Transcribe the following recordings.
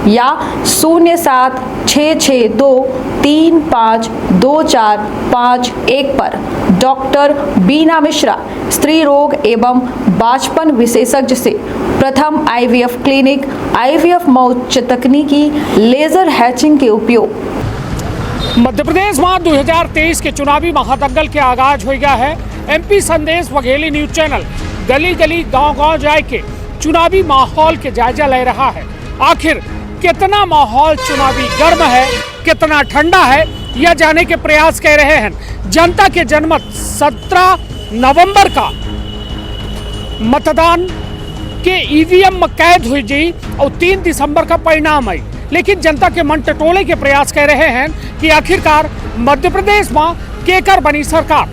या 0766235245 पर डॉक्टर बीना मिश्रा स्त्री रोग एवं बांझपन विशेषज्ञ से प्रथम IVF क्लिनिक IVF मौच तकनीकी लेजर हैचिंग के उपयोग। मध्य प्रदेश में 2023 के चुनावी महादंगल के आगाज हो गया है। MP संदेश वघेली न्यूज चैनल गली गली गांव-गांव जाके चुनावी माहौल के जायजा ले रहा है। आखिर कितना माहौल चुनावी गर्म है, कितना ठंडा है, यह जाने के प्रयास कर रहे हैं। जनता के जनमत 17 नवंबर का मतदान के EVM में कैद हुई जी और 3 दिसंबर का परिणाम आई। लेकिन जनता के मन टटोले के प्रयास कर रहे हैं कि आखिरकार मध्य प्रदेश में केकर बनी सरकार।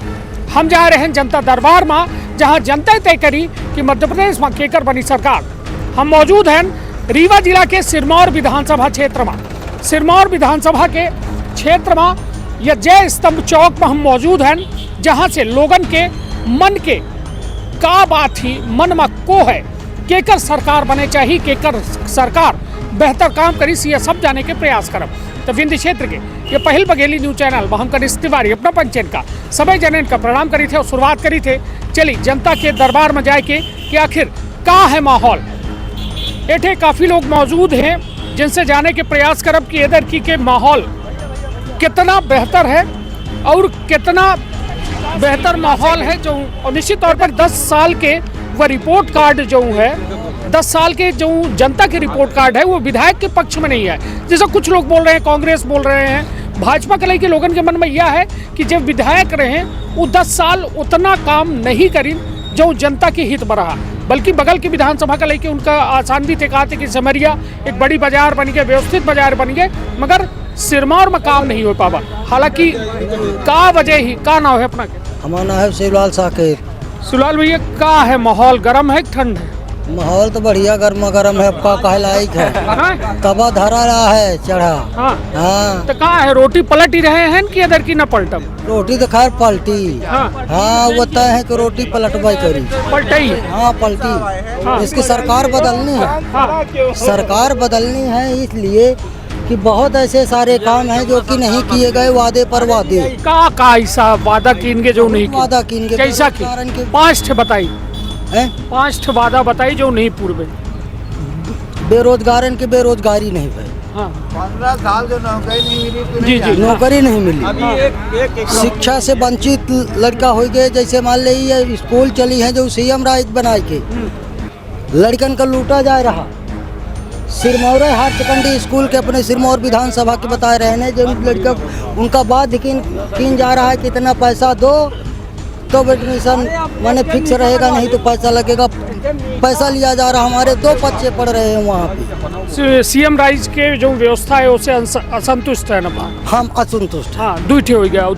हम जा रहे हैं जनता दरबार में, जहां जनता तय करी कि मध्य प्रदेश में केकर बनी सरकार। हम मौजूद हैं रीवा जिला के सिरमौर विधानसभा क्षेत्र में। सिरमौर विधानसभा के क्षेत्र में यह जय स्तंभ चौक में हम मौजूद हैं, जहां से लोगन के मन के का बात ही मन में को है, केकर सरकार बने चाहिए, केकर सरकार बेहतर काम करी, यह सब जाने के प्रयास करब। तो विंध्य क्षेत्र के ये पहल बघेली न्यूज चैनल हम कनिष्ठ तिवारी अपना पंचन का सभी जनन का प्रणाम करी थे और शुरुआत करी थे। चलिए जनता के दरबार में जाके कि आखिर का है माहौल। एठे काफ़ी लोग मौजूद हैं जिनसे जाने के प्रयास करब कि इधर की के माहौल कितना बेहतर है और कितना बेहतर माहौल है। जो और निश्चित तौर पर 10 साल के वह रिपोर्ट कार्ड जो है, 10 साल के जो जनता के रिपोर्ट कार्ड है वो विधायक के पक्ष में नहीं है। जैसा कुछ लोग बोल रहे हैं, कांग्रेस बोल रहे हैं, भाजपा के के लोगों के मन में यह है कि जब विधायक रहे वो 10 साल उतना काम नहीं करी जो जनता के हित में रहा। बल्कि बगल की विधानसभा का लेके उनका आसान भी थे, कहा थे कि सिमरिया एक बड़ी बाजार बन गए, व्यवस्थित बाजार बन गए, मगर सिरमौर में काम नहीं हो पावा। हालांकि का वजह ही का नाम है अपना के? हमारा नाम है शिवलाल साकेत। शिवलाल भैया, का है माहौल, गर्म है ठंड है? माहौल तो बढ़िया गर्मा गर्म है, आपका कहे लायक है। तवा धरा रहा है चढ़ा। हाँ तो कहाँ है, रोटी पलट ही रहे हैं कि इधर की न पलटम? रोटी तो खैर पलटी। हाँ वो तय है कि रोटी पलटवाई करी, पलटी। हाँ पलटी। इसकी सरकार बदलनी है, सरकार बदलनी है इसलिए कि बहुत ऐसे सारे काम हैं जो कि नहीं किए गए, वादे पर वादे। का ऐसा वादा कीन जो नहीं वादा कीन के कैसा की? 5 बताई, 5 वादा बताई जो नहीं पूरे। बेरोजगारन की बेरोजगारी नहीं भाई। 15 साल जो नौकरी नहीं मिली, जी जी नौकरी नहीं मिली। शिक्षा से वंचित लड़का हो गए। जैसे मान लीजिए स्कूल चली है जो CM राज बनाए के, लड़कन का लूटा जा रहा। सिरमौर हायर सेकेंडरी स्कूल के अपने सिरमौर विधानसभा के बता रहे हैं जो लड़का उनका बाद किन जा रहा है कि इतना पैसा दो तो एडमिशन माने फिक्स रहेगा, नहीं तो पैसा लगेगा। पैसा लिया जा रहा। हमारे 2 बच्चे पढ़ रहे हैं वहाँ पे। CM राइज के जो व्यवस्था है उससे असंतुष्ट है ना? हम असंतुष्ट। हाँ, 2 हो गया। और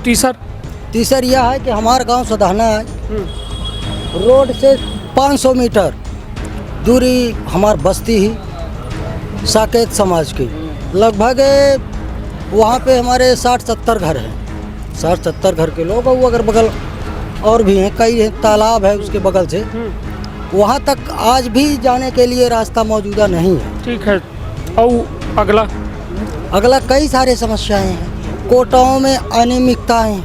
तीसर यह है कि हमारा गांव सधाना है, रोड से 500 मीटर दूरी हमारी बस्ती ही साकेत समाज की। लगभग वहाँ पे हमारे 60-70 घर हैं। 60-70 घर के लोग और अगर बगल और भी हैं, कई हैं, तालाब है उसके बगल से। वहाँ तक आज भी जाने के लिए रास्ता मौजूदा नहीं है। ठीक है। और अगला कई सारे समस्याएं हैं। कोटाओं में अनियमितताएं हैं।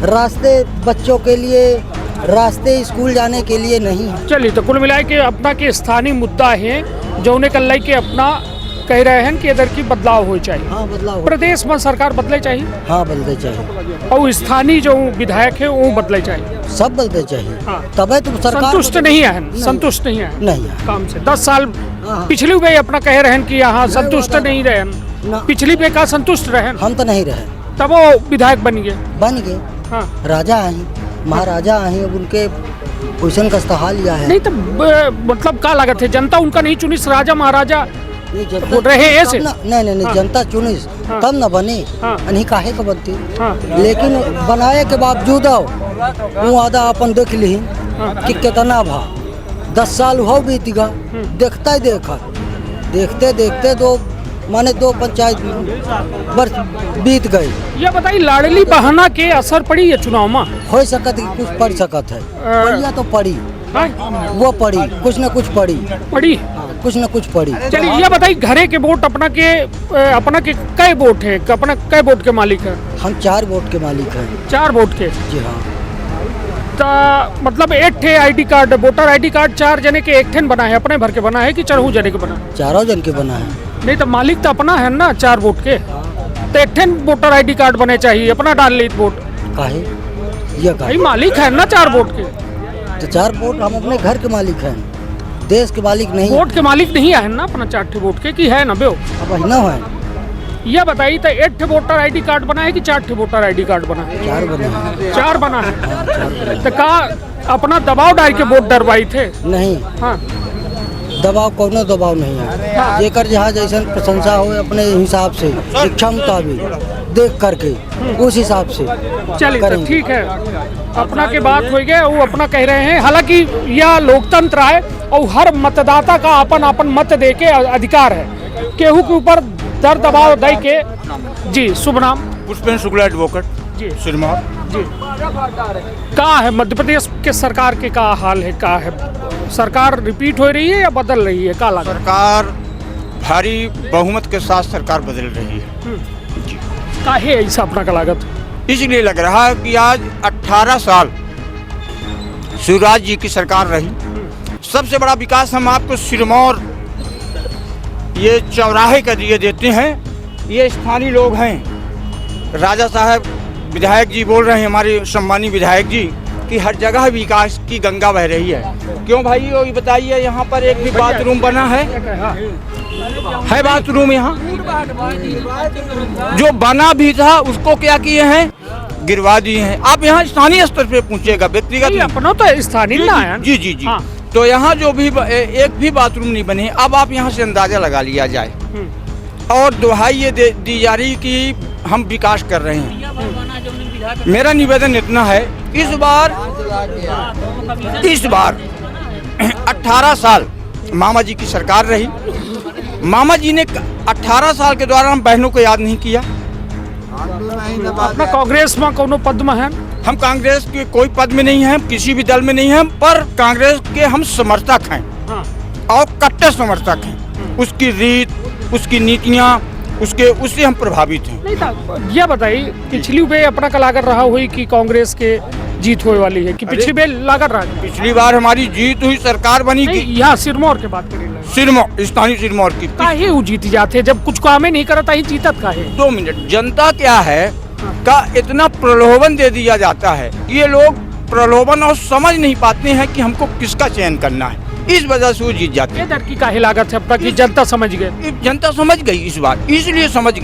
रास्ते बच्चों के लिए, रास्ते स्कूल जाने के लिए नहीं है। चलिए, तो कुल मिला के अपना के स्थानीय मुद्दा है जो उन्हें कल के अपना कह रहे हैं कि इधर की बदलाव हो चाहिए। हाँ बदलाव। प्रदेश में सरकार बदले चाहिए। हाँ बदले चाहिए। और स्थानीय जो विधायक है वो बदले चाहिए। सब बदले चाहिए। हाँ। तबे तो सरकार संतुष्ट नहीं है। संतुष्ट नहीं है नहीं काम से। 10 साल पिछली वे अपना कह रहे हैं कि यहाँ संतुष्ट नहीं रहे। पिछली वे का संतुष्ट रहे, हम तो नहीं रहे। तब वो विधायक बन गए। हाँ राजा आई, महाराजा आई, अब उनके पोषण का सहारा लिया है। नहीं तो मतलब क्या लागत है, जनता उनका नहीं चुनी, राजा महाराजा रहे ऐसे? नहीं जनता चुनी तब न बनी, नहीं काहे का बनती। लेकिन बनाए के बावजूद वो आधा अपन देख ली कि कितना भा 10 साल हो बीत गया। देखता ही देखते देखते दो पंचायत वर्ष बीत गए। ये बताइए, लाडली बहाना के असर पड़ी है चुनाव में? हो सकत कुछ पड़ सकत है। बढ़िया तो पड़ी, वो पड़ी, कुछ न कुछ पड़ी। कुछ न कुछ पड़ी। चलिए ये बताइए, घरे के वोट अपना के कई वोट है, अपना कई वोट के मालिक है? हम 4 वोट के मालिक हैं। 4 वोट के? जी हाँ। ता मतलब 1 ठे ID card, voter ID card 4 जने के 1 ठन बना है, अपने भर के बना है कि 4 जने के बना है? 4 जन के बना है। नहीं तो मालिक तो अपना है ना 4 वोट के, तो 1 ठन वोटर आईडी कार्ड बने चाहिए, अपना डाल ली वोट काहे ये भाई, मालिक है ना 4 वोट के। तो 4 वोट हम अपने घर के मालिक हैं, देश के मालिक नहीं। वोट के मालिक नहीं है ना अपना 4 ठे वोट के, कि है ना बे? अब न है। यह बताइए तो 1 ठे वोटर आईडी कार्ड बना है कि 4 ठे वोटर आईडी कार्ड बना है? 4 बने हैं। 4 बना है। तो का अपना दबाव डाल के वोट डरवाई थे? नहीं, हाँ, दबाव कोनो दबाव नहीं है। जेकर जहाँ जैसन प्रशंसा हो अपने हिसाब से, शिक्षा मुताबिक देख करके उस हिसाब से चलिए तो करेंगे। ठीक है, अपना के बात हो गया, वो अपना कह रहे हैं। हालांकि यह लोकतंत्र है और हर मतदाता का अपन अपन मत दे के अधिकार है, केहू के ऊपर दर दबाव दे के। जी, शुभ नाम? पुष्पेंद्र शुक्ला एडवोकेट जी सिरमौर। जी, का है मध्य प्रदेश के सरकार के का हाल है? का है सरकार रिपीट हो रही है या बदल रही है? का लगा? सरकार भारी बहुमत के साथ सरकार बदल रही है। का है ऐसा अपना का लागत? इसलिए लग रहा है कि आज 18 साल शिवराज जी की सरकार रही। सबसे बड़ा विकास हम आपको सिरमौर ये चौराहे का दिए देते हैं। ये स्थानीय लोग हैं, राजा साहब विधायक जी बोल रहे हैं, हमारे सम्मानीय विधायक जी, कि हर जगह विकास की गंगा बह रही है। क्यों भाई, ये बताइए, यहाँ पर एक भी बाथरूम बना है बाथरूम यहाँ जो बना भी था उसको क्या किए हैं? गिरवा दिए हैं। आप यहाँ स्थानीय स्तर पे पूछिएगा, व्यक्तिगत नहीं। अपना तो स्थानीय ना है। जी जी जी। हाँ। तो यहाँ जो भी एक भी बाथरूम नहीं बने। अब आप यहाँ से अंदाजा लगा लिया जाए, और दुहाई ये दी जा रही कि हम विकास कर रहे हैं। मेरा निवेदन इतना है, इस बार 18 साल मामा जी की सरकार रही। मामा जी ने 18 साल के दौरान बहनों को याद नहीं किया। अपना कांग्रेस में कोनो पद में है? हम कांग्रेस के कोई पद में नहीं हैं, किसी भी दल में नहीं हैं, पर कांग्रेस के हम समर्थक हैं। हाँ। और कट्टर समर्थक हैं। उसकी रीत, उसकी नीतियाँ, उससे हम प्रभावित हैं। नहीं था, यह बताइए, पिछली बार अपना का लागत रहा हुई कि कांग्रेस के जीत होने वाली है, कि पिछली बार लागत रहा? पिछली बार हमारी जीत हुई, सरकार बनी की। यहाँ सिरमौर के बात करें, सिरमौर, स्थानीय सिरमौर की। काहे वो जीत जाते, जब कुछ काम ही नहीं करता ही जीतत काहे? 2 मिनट, जनता क्या है का इतना प्रलोभन दे दिया जाता है, ये लोग प्रलोभन और समझ नहीं पाते हैं कि हमको किसका चयन करना है, इस वजह से वो जीत जाते हैं। डर की काहे लागत है अपना की जनता समझ गए? जनता समझ गई इस बार, इसलिए समझ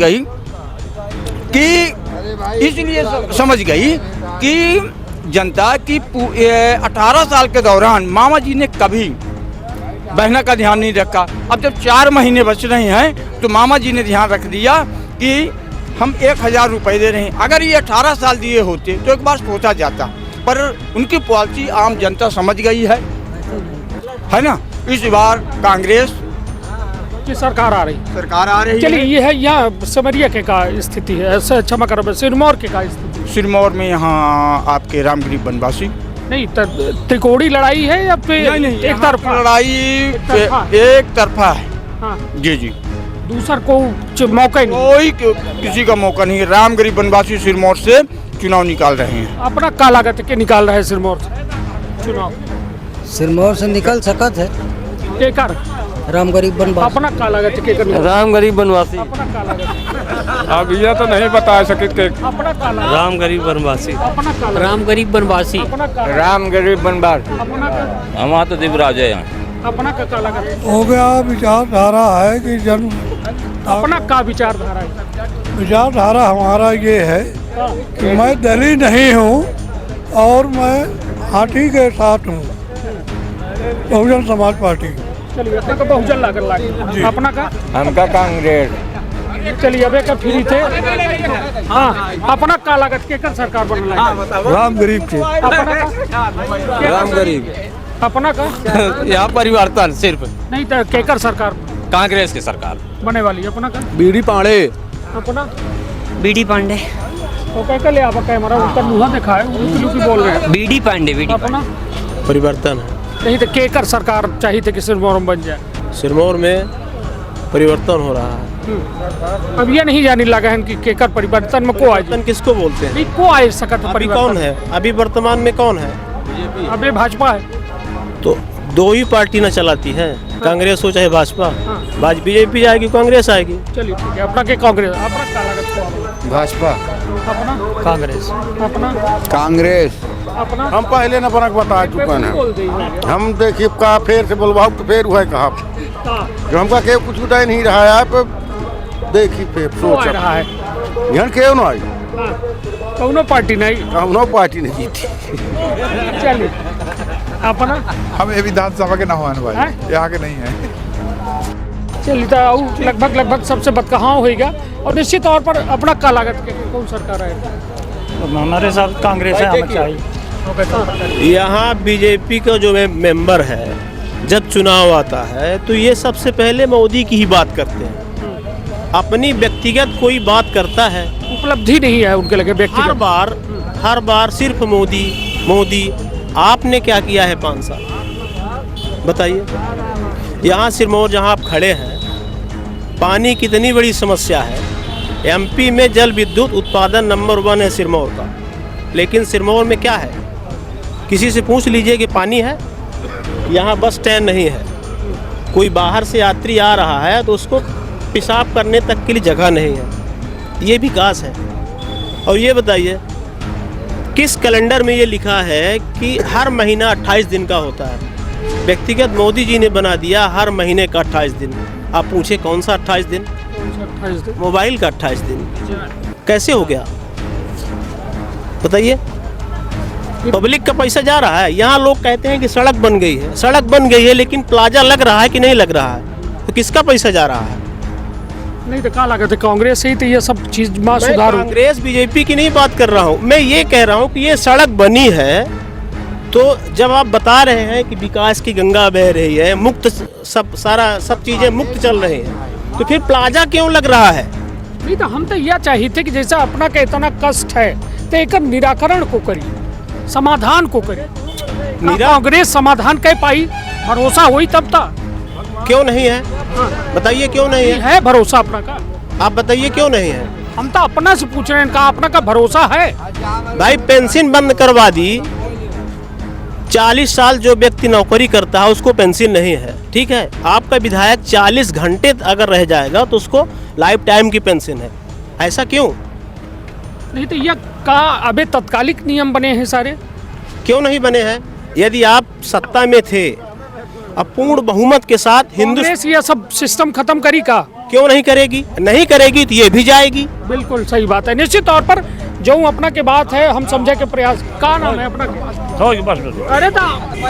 गई कि जनता की 18 साल के दौरान मामा जी ने कभी बहना का ध्यान नहीं रखा। अब जब 4 महीने बच रहे हैं तो मामा जी ने ध्यान रख दिया कि हम 1000 रुपये दे रहे हैं। अगर ये 18 साल दिए होते तो एक बार सोचा जाता, पर उनकी पॉलिसी आम जनता समझ गई है ना। इस बार कांग्रेस की सरकार आ रही है। चलिए, ये है यहाँ समरिया के का स्थिति है, क्षमा करो, सिरमौर के का स्थिति? सिरमौर में यहाँ आपके रामगिरी बनवासी नहीं, त्रिकोणी लड़ाई है या फिर नहीं, एक तरफा लड़ाई? एक तरफा है। हाँ। जी जी, दूसर को मौका ही नहीं, कोई किसी का मौका नहीं। रामगिरी बनवासी सिरमौर से चुनाव निकाल रहे हैं। अपना का लागत के निकाल रहे हैं सिरमौर से चुनाव? सिरमौर से निकल सकत है केकर? राम गरीब बनवासी। अपना का लागत के राम गरीब बनवासी। अपना का लागत? अब यह तो नहीं बता सकते। अपना का लागत? राम गरीब बनवासी। अपना का लागत? राम गरीब बनवासी। अपना का? राम गरीब बनवासी। अपना का? हमारा तो दिवराज है यहाँ। अपना का लागत? हो गया विचारधारा है कि जन अपना का विचारधारा है? विचारधारा हमारा ये है कि मैं दलित नहीं हूँ और मैं हाथी के साथ हूँ, बहुजन समाज पार्टी। चलिए, अपना का बहुजन लागत। अपना का? हमका कांग्रेस। चलिए, अबे का फ्री थे। हाँ, अपना का लागत के कर सरकार बनला? राम गरीब के। अपना का? राम गरीब। अपना का? यहाँ परिवर्तन सिर्फ नहीं तो केकर सरकार कांग्रेस की सरकार बने वाली? अपना का? बीडी पांडे। अपना? बीडी पांडे। वो कह ले आप कैमरा ऊपर मुँह दिखा है, उल्टी बोल रहे हैं। बीडी पांडे। अपना? परिवर्तन नहीं तो केकर सरकार चाहिए थे कि सिरमौर में बन जाए? सिरमौर में परिवर्तन हो रहा है। अब ये नहीं जाने लगा है कि केकर परिवर्तन में को आए परिवर्तन किसको बोलते हैं? नहीं को आए सकत अभी परिवर्तन कौन है? अभी वर्तमान में कौन है? अबे भाजपा है। तो दो ही पार्टी ना चलाती है, कांग्रेस हो चाहे भाजपा। बीजेपी जाएगी, कांग्रेस आएगी। चलिए ठीक है, अपना के कांग्रेस, अपना क्या लागत को भाजपा, अपना कांग्रेस, अपना कांग्रेस। अपना हम पहले न बनक बता चुके हैं। बोल दी हम देखिए का फेर से बोलवाओ तो फेर हुआ कहा जो हमका के कुछ बताई नहीं रहा है। आप देखिए फेर को आ सोच रहा है। यहाँ क्यों ना आई, कौनो पार्टी नहीं। हम पार्टी नहीं जीती। चलिए अपना हम ये विधानसभा के ना हुआ भाई, हैं? यहाँ के नहीं है। चलिए तो लगभग सबसे बदकहाँ होगा और निश्चित तौर पर अपना का लागत के कौन सरकार है? हमारे साथ कांग्रेस है, हमें चाहिए। यहाँ बीजेपी का जो मेंबर है, जब चुनाव आता है तो ये सबसे पहले मोदी की ही बात करते हैं। अपनी व्यक्तिगत कोई बात करता है? उपलब्धि नहीं है उनके लगे व्यक्तिगत। हर बार सिर्फ मोदी मोदी। आपने क्या किया है 5 साल बताइए? यहाँ सिरमौर जहाँ आप खड़े हैं, पानी कितनी बड़ी समस्या है। एमपी में जल विद्युत उत्पादन नंबर 1 है सिरमौर का, लेकिन सिरमौर में क्या है? किसी से पूछ लीजिए कि पानी है? यहाँ बस स्टैंड नहीं है। कोई बाहर से यात्री आ रहा है तो उसको पेशाब करने तक के लिए जगह नहीं है। ये विकास है। और ये बताइए किस कैलेंडर में ये लिखा है कि हर महीना 28 दिन का होता है? व्यक्तिगत मोदी जी ने बना दिया हर महीने का 28 दिन। आप पूछे कौन सा 28 दिन? मोबाइल का 28 दिन। कैसे हो गया बताइए? पब्लिक का पैसा जा रहा है। यहाँ लोग कहते हैं कि सड़क बन गई है, सड़क बन गई है, लेकिन प्लाजा लग रहा है कि नहीं लग रहा है? तो किसका पैसा जा रहा है? नहीं तो क्या लागत है कांग्रेस से ही तो ये सब चीज में सुधार हो। कांग्रेस बीजेपी की नहीं बात कर रहा हूँ, मैं ये कह रहा हूँ कि ये सड़क बनी है तो जब आप बता रहे हैं कि विकास की गंगा बह रही है, मुक्त सब चीजें मुक्त चल रही हैं, तो फिर प्लाजा क्यों लग रहा है? नहीं तो हम तो यह चाहिए थे कि जैसा अपना का इतना कष्ट है तो एक निराकरण को करी, समाधान को करी। कांग्रेस समाधान कह पाई? भरोसा हुई तब तक। क्यों नहीं है बताइए? क्यों नहीं है भरोसा अपना का? आप बताइए क्यों नहीं है? हम तो अपना से पूछ रहे हैं, कहा अपना का भरोसा है? भाई पेंशन बंद करवा दी। 40 साल जो व्यक्ति नौकरी करता है उसको पेंशन नहीं है, ठीक है। आपका विधायक 40 घंटे अगर रह जाएगा तो उसको लाइफ टाइम की पेंशन है। ऐसा क्यों? नहीं तो यह का अबे तत्कालिक नियम बने हैं सारे? क्यों नहीं बने हैं? यदि आप सत्ता में थे, अब पूर्ण बहुमत के साथ कांग्रेस यह सब सिस्टम खत्म करी का? क्यों नहीं करेगी? नहीं करेगी तो ये भी जाएगी। बिल्कुल सही बात है। निश्चित तौर पर जो अपना के बात है हम समझे के प्रयास। का नाम है अपना के? अरे तो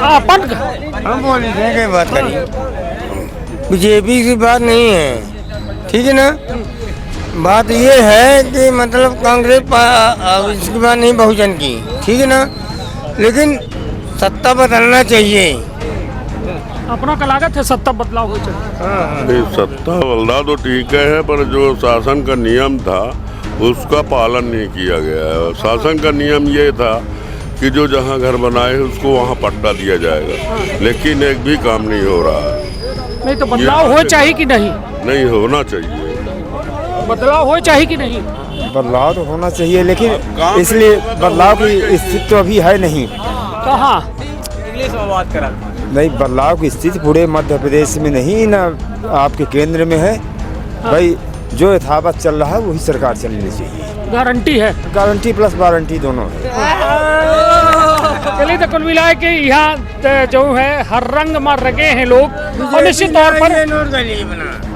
अपन हम बोली देंगे बात करिए, बीजेपी की बात नहीं है, ठीक है ना। बात ये है कि मतलब कांग्रेस इसकी बात नहीं बहुजन की, ठीक है ना, लेकिन सत्ता बदलना चाहिए। अपना का लागत है सत्ता बदलाव हो चाहिए। सत्ता बदला तो ठीक है, पर जो शासन का नियम था उसका पालन नहीं किया गया है। शासन का नियम ये था कि जो जहाँ घर बनाए उसको वहाँ पट्टा दिया जाएगा, लेकिन एक भी काम नहीं हो रहा है। नहीं तो बदलाव हो चाहिए कि नहीं? नहीं होना चाहिए। बदलाव हो चाहिए कि नहीं? बदलाव तो होना चाहिए, लेकिन इसलिए बदलाव की स्थिति तो अभी है नहीं। कहाँ? इंग्लिश में बात करा नहीं, बदलाव की स्थिति पूरे मध्य प्रदेश में नहीं ना, आपके केंद्र में है। भाई जो यथावत चल रहा है वही सरकार चलनी चाहिए। गारंटी है? गारंटी प्लस वारंटी दोनों है। चलिए तो कुल मिला के यहाँ जो है हर रंग में रगे हैं लोग, और निश्चित तौर पर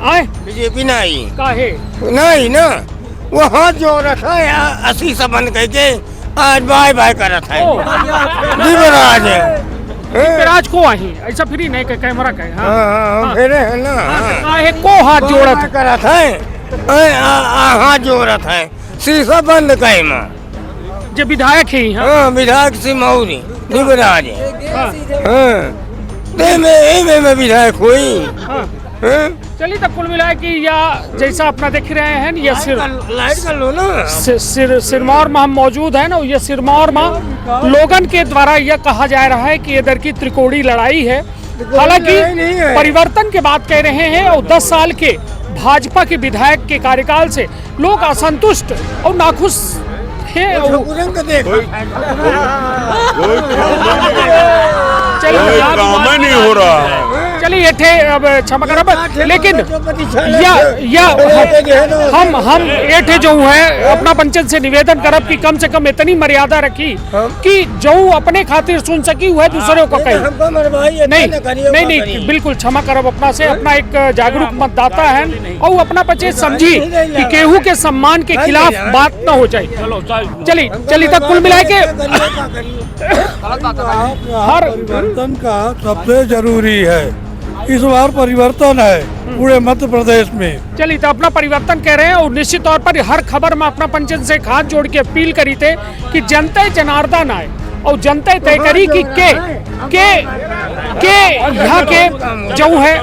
आए बीजेपी नहीं काहे नहीं ना, वो हाथ जो रखा है 80 से बंद करके आज बाय बाय कर रखा है। युवराज राज को आई ऐसा फ्री नहीं कैमरा का? हाँ फिर है ना, काहे को हाथ जोड़त कर रखा है, हाथ जोड़त है, शीशा बंद कहे माँ जो विधायक है। हाँ विधायक सिमौरी युवराज में विधायक हुई। चलिए तो कुल मिला कि या जैसा अपना देख रहे हैं या लाइट कर लो ना, सिरमौर में हम मौजूद है ना, ये सिरमौर में लोगन के द्वारा यह कहा जा रहा है कि इधर की त्रिकोणीय लड़ाई है हालांकि परिवर्तन की बात कह रहे हैं और 10 साल के भाजपा के विधायक के कार्यकाल से लोग असंतुष्ट और नाखुश हैं। कोई काम ही नहीं हो रहा है। चलिए ये थे, अब क्षमा करब, लेकिन या हम ये थे जो है अपना पंचायत से निवेदन करब कि कम से कम इतनी मर्यादा रखी कि जो अपने खातिर सुन सकी वह दूसरों को कही। नहीं, बिल्कुल क्षमा करब अपना से, अपना एक जागरूक मतदाता है और अपना पंचायत समझी कि केहू के सम्मान के खिलाफ बात न हो जाए। चलिए तक कुल मिला के हर परिवर्तन का सबसे जरूरी है। इस बार परिवर्तन है पूरे मध्य प्रदेश में। चलिए तो अपना परिवर्तन कह रहे हैं और निश्चित तौर पर हर खबर में अपना पंचायत से हाथ जोड़ के अपील करी थे कि जनता जनार्दन आए और जनता तय करी कि के यहाँ के जो है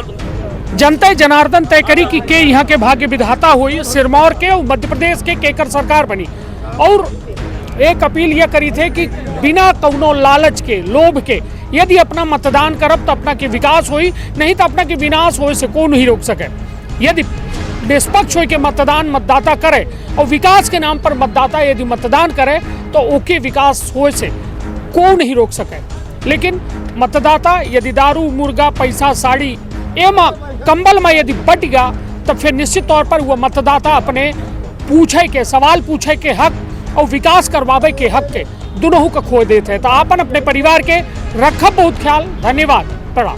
जनता जनार्दन तय करी कि के यहाँ के भाग्य विधाता हुई सिरमौर के और मध्य प्रदेश के केकर सरकार बनी। और एक अपील यह करी थे कि बिना कौनो लालच के, लोभ के यदि अपना मतदान करब तो अपना के विकास होई, नहीं तो अपना के विनाश होए से कौन ही रोक सके। यदि निष्पक्ष हो के मतदान मतदाता करे और विकास के नाम पर मतदाता यदि मतदान करे तो ओके विकास होए से कौन ही रोक सके। लेकिन मतदाता यदि दारू, मुर्गा, पैसा, साड़ी एवं कंबल में यदि बट गया तो फिर निश्चित तौर पर वह मतदाता अपने पूछे के सवाल पूछे के हक और विकास करवावे के हक के दोनों को खो देते हैं। तो आपन अपने परिवार के रखब बहुत ख्याल। धन्यवाद, प्रणाम।